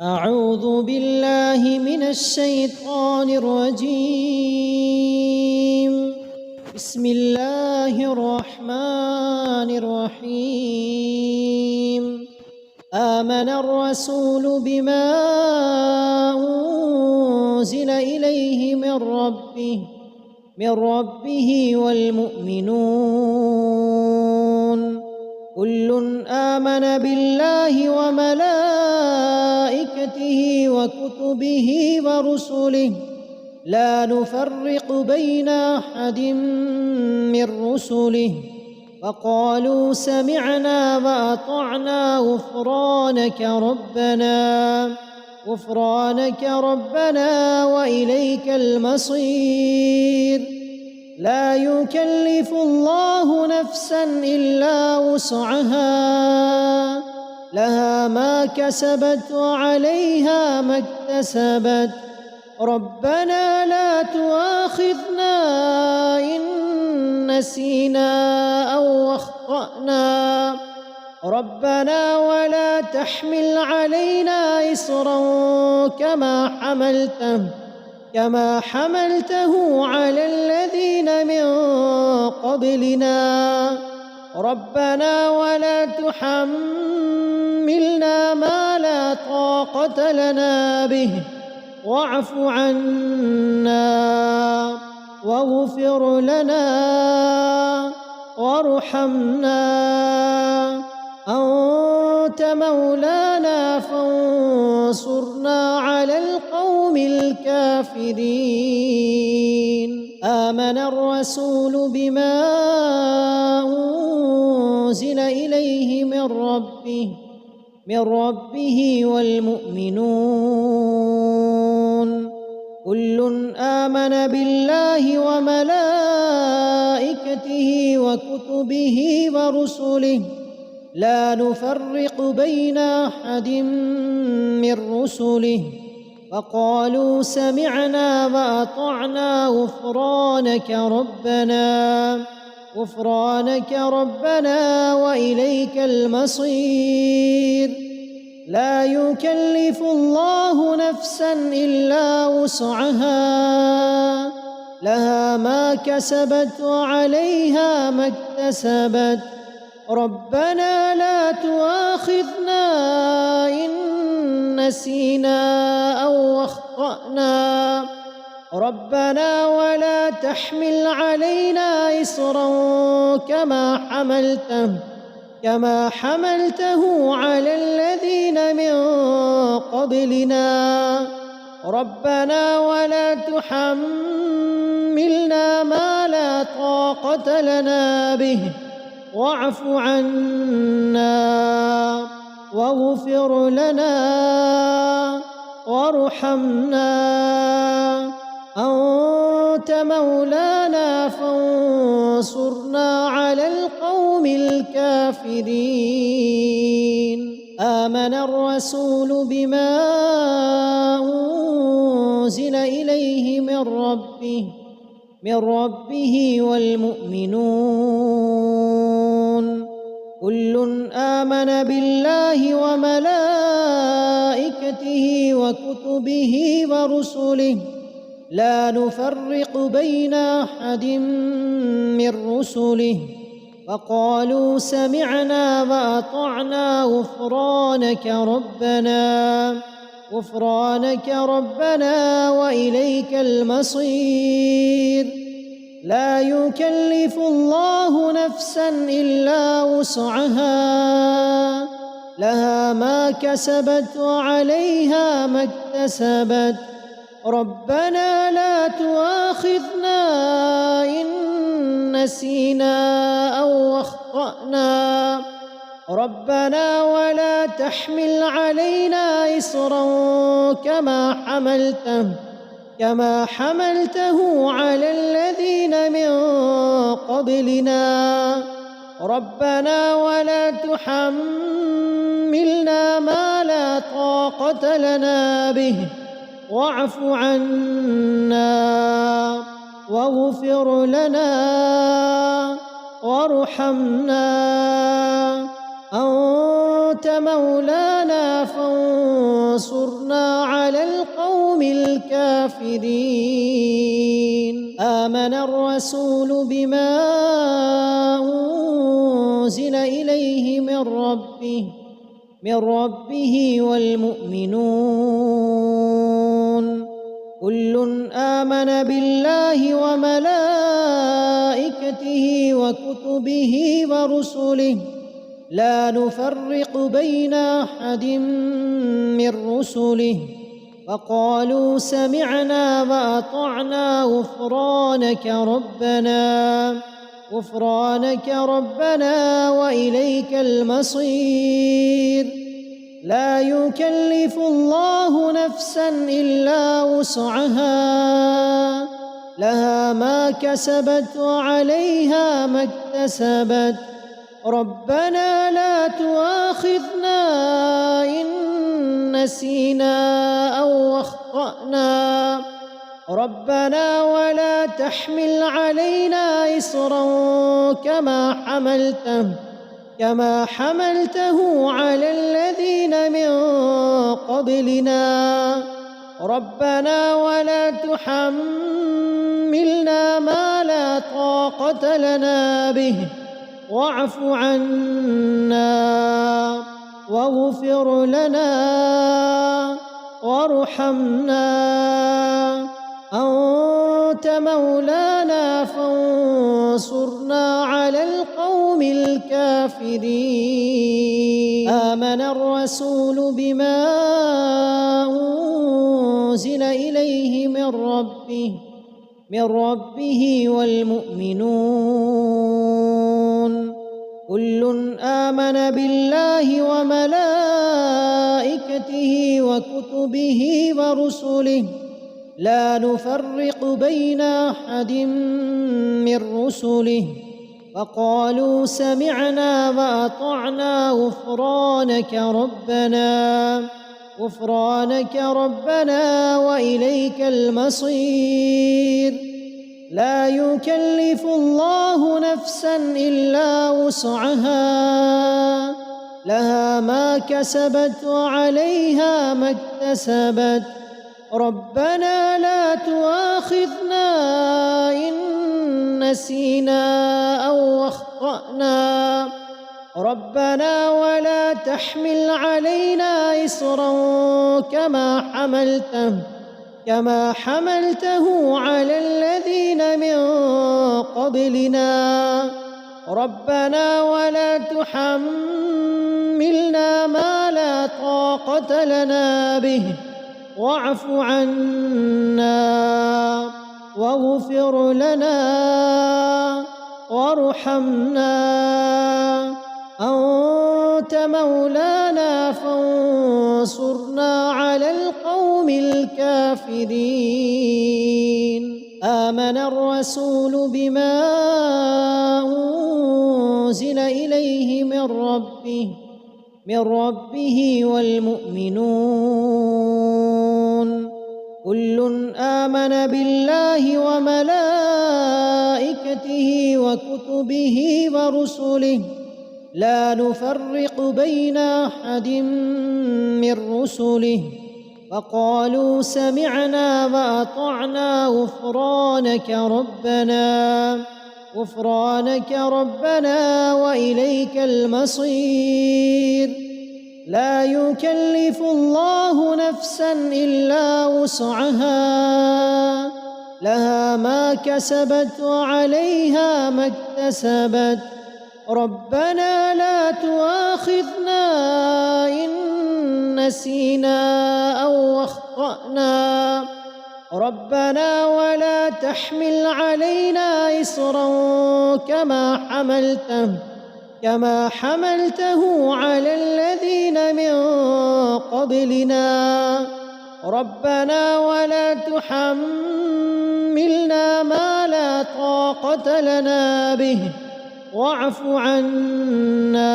أعوذ بالله من الشيطان الرجيم. بسم الله الرحمن الرحيم. آمن الرسول بما أنزل إليه من ربه والمؤمنون كل آمن بالله وملائكته وكتبه ورسله لا نفرق بين أحد من رسله وقالوا سمعنا وأطعنا غفرانك ربنا وإليك المصير. لا يكلف الله نفسا إلا وسعها لها ما كسبت وعليها ما اكتسبت. ربنا لا تؤاخذنا إن نسينا أو أخطأنا ربنا ولا تحمل علينا إصرا كما حملته على الذين من قبلنا ربنا ولا تحملنا ما لا طاقة لنا به واعف عنا واغفر لنا وارحمنا أنت مولانا فانصرنا على القوم الكافرين. آمن الرسول بما أنزل إليه من ربه والمؤمنون كل آمن بالله وملائكته وكتبه ورسله لا نفرق بين أحد من رسله وقالوا سمعنا وأطعنا غفرانك ربنا وإليك المصير. لا يكلف الله نفسا إلا وسعها لها ما كسبت وعليها ما اكتسبت. ربنا لا تؤاخذنا إن نسينا أو أخطأنا ربنا ولا تحمل علينا إصرا كما حملته على الذين من قبلنا ربنا ولا تحملنا ما لا طاقة لنا به واعف عنا واغفر لنا وارحمنا أنت مولانا فانصرنا على القوم الكافرين. آمن الرسول بما أنزل إليه من ربه والمؤمنون كل آمن بالله وملائكته وكتبه ورسله لا نفرق بين أحد من رسله وقالوا سمعنا وأطعنا غفرانك ربنا وإليك المصير. لا يكلف الله نفسا إلا وسعها لها ما كسبت وعليها ما اكتسبت. ربنا لا تؤاخذنا إن نسينا أو أخطأنا ربنا ولا تحمل علينا إصرا كما حملته على الذين من قبلنا ربنا ولا تحملنا ما لا طاقة لنا به واعف عنا واغفر لنا وارحمنا أنت مولانا فانصرنا على القوم الكافرين. آمن الرسول بما أنزل إليه من ربه والمؤمنون كل آمن بالله وملائكته وكتبه ورسله لا نفرق بين أحد من رسله وقالوا سمعنا وأطعنا غفرانك ربنا وإليك المصير. لا يكلف الله نفسا إلا وسعها لها ما كسبت وعليها ما اكتسبت. ربنا لا تؤاخذنا إن نسينا أو أخطأنا ربنا ولا تحمل علينا إصرا كما حملته على الذين من قبلنا ربنا ولا تحملنا ما لا طاقة لنا به واعف عنا واغفر لنا وارحمنا أنت مولانا فانصرنا على القوم الكافرين. آمن الرسول بما أنزل إليه من ربه والمؤمنون كل آمن بالله وملائكته وكتبه ورسله لا نفرق بين أحد من رسله وقالوا سمعنا وأطعنا غفرانك ربنا وإليك المصير. لا يكلف الله نفسا إلا وسعها لها ما كسبت وعليها ما اكتسبت. ربنا لا تؤاخذنا إن نسينا أو أخطأنا ربنا ولا تحمل علينا إصرا كما حملته على الذين من قبلنا ربنا ولا تحملنا ما لا طاقة لنا به واعف عنا واغفر لنا وارحمنا أنت مولانا فانصرنا على القوم الكافرين. آمن الرسول بما أنزل إليه من ربه والمؤمنون كل آمن بالله وملائكته وكتبه ورسله لا نفرق بين أحد من رسله وقالوا سمعنا وأطعنا غفرانك ربنا وإليك المصير. لا يكلف الله نفسا إلا وسعها لها ما كسبت وعليها ما اكتسبت. ربنا لا تؤاخذنا إن نسينا أو أخطأنا ربنا ولا تحمل علينا إصرا كما حملته على الذين من قبلنا ربنا ولا تحملنا ما لا طاقة لنا به واعف عنا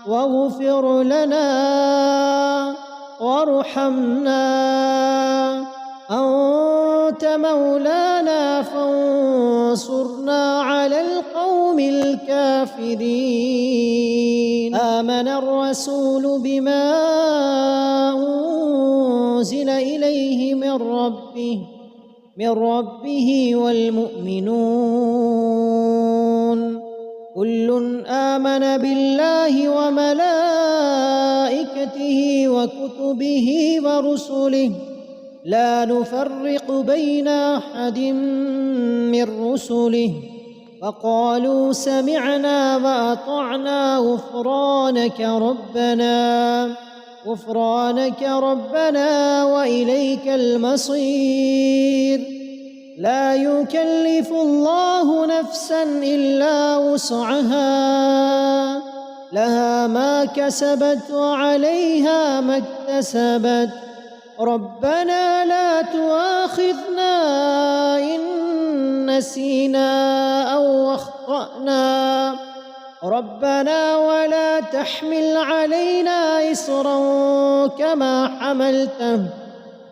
واغفر لنا وارحمنا أنت مولانا فانصرنا على القوم الكافرين. آمن الرسول بما ربه والمؤمنون كل آمن بالله وملائكته وكتبه ورسله لا نفرق بين أحد من رسله فقالوا سمعنا وأطعنا غفرانك ربنا وإليك المصير لا يكلف الله نفسا إلا وسعها لها ما كسبت وعليها ما اكتسبت ربنا لا تؤاخذنا إن نسينا أو أخطأنا ربنا ولا تحمل علينا إصرا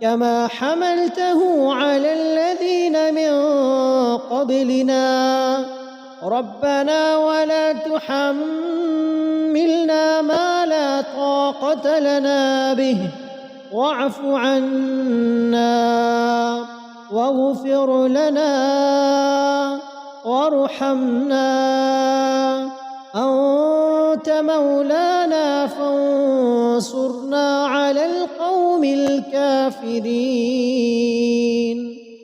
كما حملته على الذين من قبلنا ربنا ولا تحملنا ما لا طاقة لنا به واعف عنا واغفر لنا وارحمنا أنت مولانا فانصرنا على القوم الكافرين